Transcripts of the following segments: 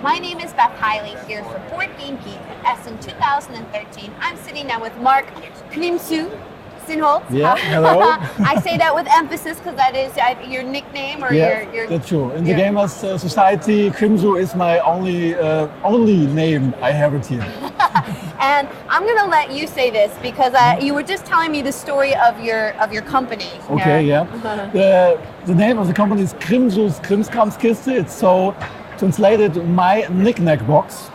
My name is Beth Hiley here for Board Game Geek at Essen 2013. I'm sitting now with Mark Knimsu Sinholtz. Yeah, hello. I say that with emphasis because that is your nickname or your that's true. In the Gamers Society, Krimsu is my only name. I have it here. And I'm going to let you say this because you were just telling me the story of your company. Okay, yeah. The name of the company is Krimsus Krimskramskiste. It's so translated my knick-knack box.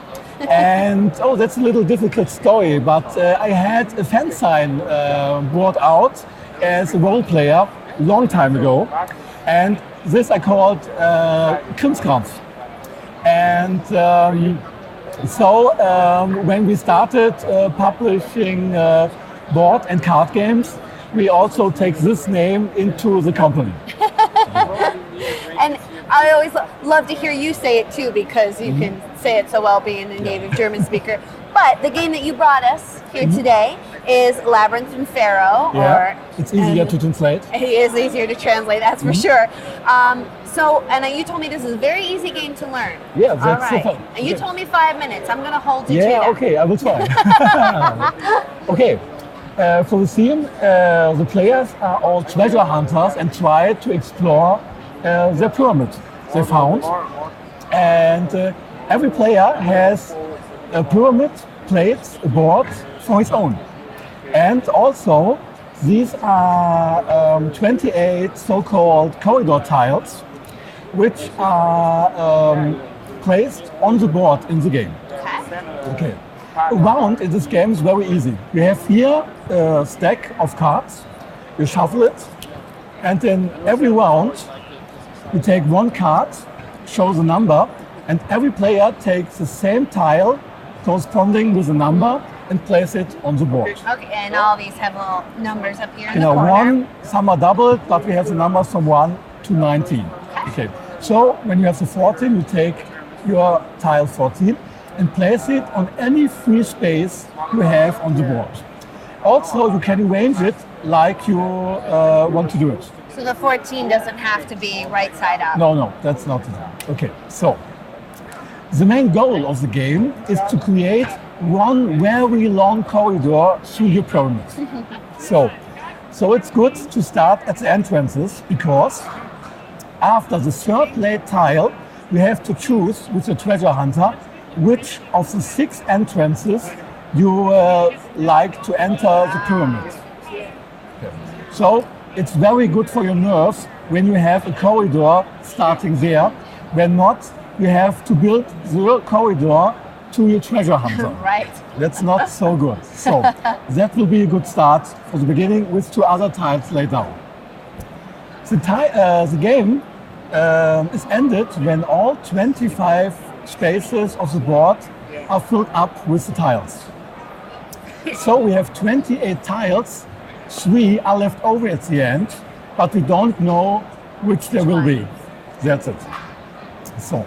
And that's a little difficult story, but I had a fan sign brought out as a role player long time ago, and this I called Krimskrams. And when we started publishing board and card games, we also take this name into the company. And I always love to hear you say it too, because you can say it so well being a native German speaker. But the game that you brought us here today is Labyrinth and Pharaoh. Yeah, it's easier to translate. It is easier to translate, that's for sure. And you told me this is a very easy game to learn. Yeah, that's all right. fun. And you told me 5 minutes. I'm going to hold you to that. Yeah, okay, I will try. Okay. For the theme, the players are all treasure hunters and try to explore the pyramid they found. And every player has a pyramid, plates, a board for his own. And also, these are 28 so-called corridor tiles, which are placed on the board in the game. Okay. A round in this game is very easy. You have here a stack of cards, you shuffle it, and in every round you take one card, show the number, and every player takes the same tile corresponding with the number and place it on the board. Okay, and all these have little numbers up here in the corner. Some are doubled, but we have the numbers from 1 to 19. Okay. So when you have the 14, you take your tile 14 and place it on any free space you have on the board. Also, you can arrange it like you want to do it. So the 14 doesn't have to be right side up? No, that's not it. Okay, so the main goal of the game is to create one very long corridor through your pyramid. So it's good to start at the entrances, because after the third laid tile, you have to choose with the treasure hunter which of the 6 entrances you like to enter the pyramid. Okay. So it's very good for your nerves when you have a corridor starting there. When not, you have to build the corridor to your treasure hunter. Right. That's not so good. So that will be a good start for the beginning with 2 other tiles laid down. The game is ended when all 25 spaces of the board are filled up with the tiles. So we have 28 tiles, 3 are left over at the end, but we don't know which there will be. That's it. So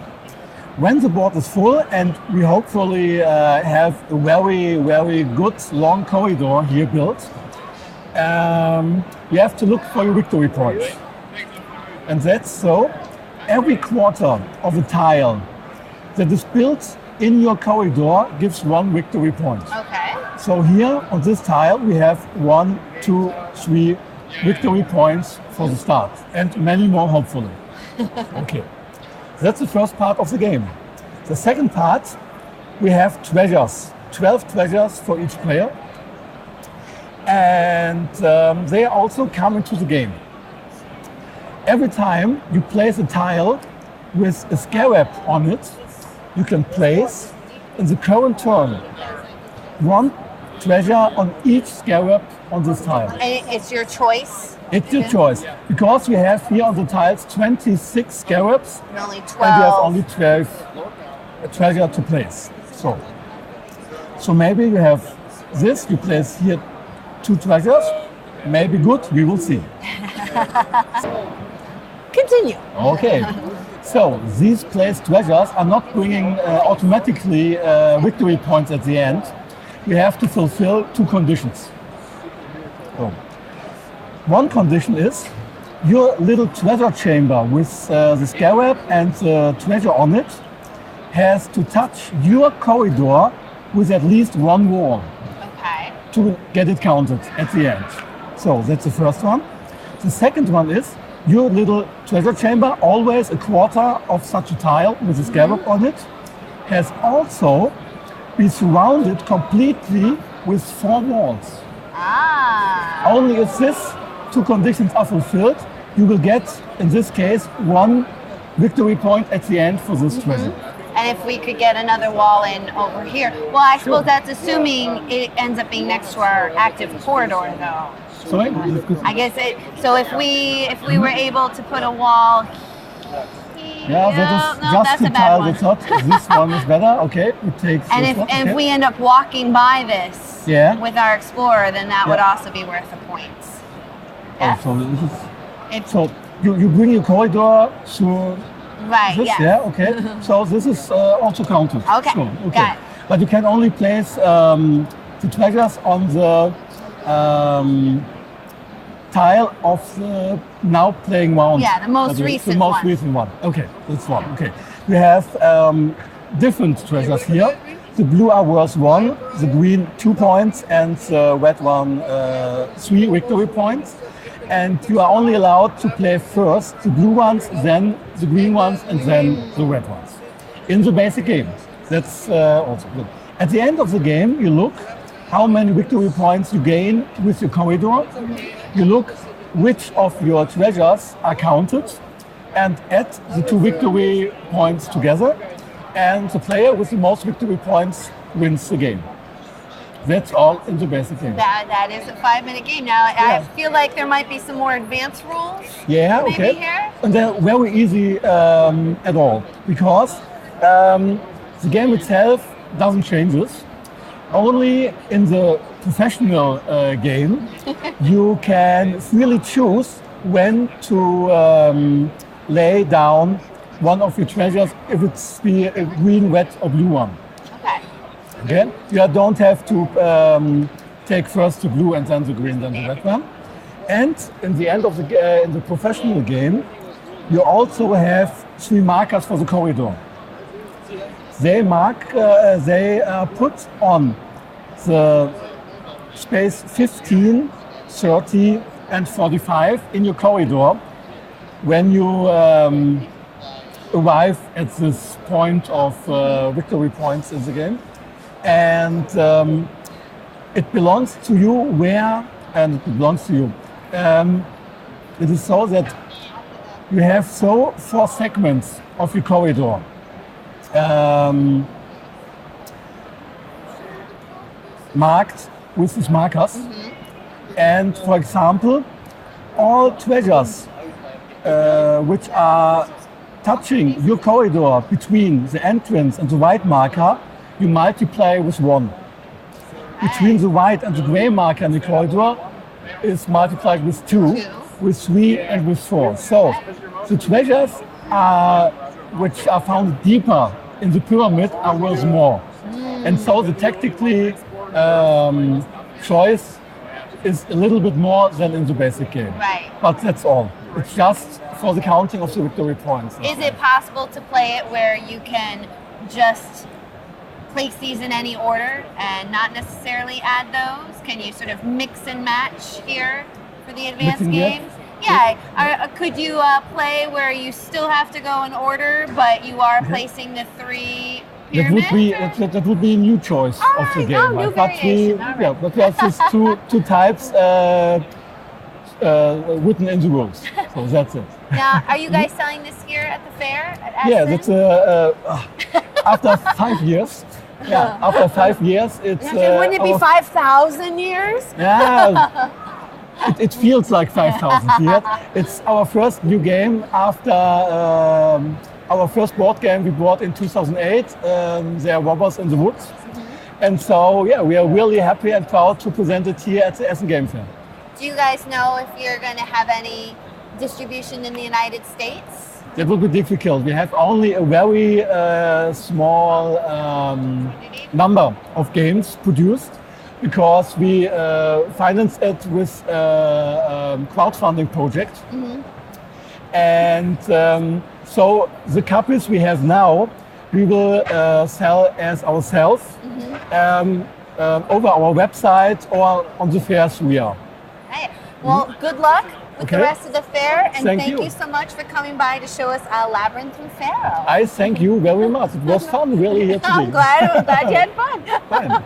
when the board is full and we hopefully have a very, very good long corridor here built, you have to look for your victory point. And that's so every quarter of a tile that is built in your corridor gives 1 victory point. Okay. So here on this tile we have 1, 2, 3 victory points for the start, and many more hopefully. Okay, that's the first part of the game. The second part, we have treasures, 12 treasures for each player, and they also come into the game. Every time you place a tile with a scarab on it, you can place in the current turn 1 treasure on each scarab on this tile. And it's your choice? It's your choice, because we have here on the tiles 26 scarabs and only 12. and you have only 12 treasure to place. So maybe you have this, you place here 2 treasures, maybe good, we will see. Continue. Okay, so these placed treasures are not bringing automatically victory points at the end. You have to fulfill 2 conditions. So, one condition is your little treasure chamber with the scarab and the treasure on it has to touch your corridor with at least one wall Okay. to get it counted at the end. So that's the first one. The second one is your little treasure chamber, always a quarter of such a tile with a scarab on it, has also been surrounded completely with 4 walls. Ah. Only if these 2 conditions are fulfilled, you will get, in this case, 1 victory point at the end for this treasure. And if we could get another wall in over here, well, I suppose that's assuming it ends up being next to our active corridor, though. Sorry? I guess it. So if we were able to put a wall. Yeah, that is no, just that's the a bad tile one. that's not. This one is better. Okay, it takes. And this if, one. and if Okay. we end up walking by this Yeah. with our explorer, then that would Yeah. also be worth the points. Oh, Yes? so this is. It's, So you bring your corridor through right. this, Yes. yeah, okay. So this is also counted. Okay, Sure, got it. But you can only place the treasures on the tile of the now playing round. Yeah, the most The recent most one. recent one. Okay, that's one. Okay. We have different treasures here. The blue are worth 1, the green 2 points, and the red one 3 victory points. And you are only allowed to play first the blue ones, then the green ones, and then the red ones. In the basic game. That's also good. At the end of the game, you look how many victory points you gain with your corridor. You look which of your treasures are counted and add the 2 victory points together. And the player with the most victory points wins the game. That's all in the basic game. That is a 5-minute game. Now, I Yeah. feel like there might be some more advanced rules. Yeah, maybe okay. here. And they're very easy at all because the game itself doesn't change this. Only in the professional game you can freely choose when to lay down one of your treasures, if it's the green, red, or blue one. Okay. Okay? You don't have to take first the blue and then the green, then the red one. And in the end of in the professional game, you also have 3 markers for the corridor. They put on the space 15, 30, and 45 in your corridor when you arrive at this point of victory points in the game. And it belongs to you and it belongs to you. It is so that you have 4 segments of your corridor. Marked with these markers. And for example, all treasures which are touching your corridor between the entrance and the white marker, you multiply with 1. Between the white and the gray marker in the corridor is multiplied with 2, with 3 and with 4. So the treasures which are found deeper in the pyramid are worth more. And so the tactically choice is a little bit more than in the basic game. Right. But that's all. It's just for the counting of the victory points. Is it possible to play it where you can just place these in any order and not necessarily add those? Can you sort of mix and match here for the advanced Mixing, yeah. games? Yeah. Could you play where you still have to go in order, but you are placing the 3 pyramids? That would be a new choice of the Alright, game. new But variation, alright. but we have these two types written in the rules. So that's it. Now, are you guys selling this here at the fair at Essen? Yeah, that's after 5 years. Yeah, after 5 years, it's. Wouldn't it be 5,000 years? Yeah, it feels like 5,000 years. It's our first new game after our first board game we bought in 2008. They are Robbers in the Woods. And so, yeah, we are really happy and proud to present it here at the Essen Game Fair. Do you guys know if you're going to have any distribution in the United States? That will be difficult. We have only a very small number of games produced because we financed it with a crowdfunding project. And so the copies we have now we will sell as ourselves over our website or on the fairs we are. Right. Well, good luck with the Okay. rest of the fair, and Thank thank you. you so much for coming by to show us Labyrinth from Pharaoh. I thank you very much. It was fun really here today. I'm glad you had fun. Fine.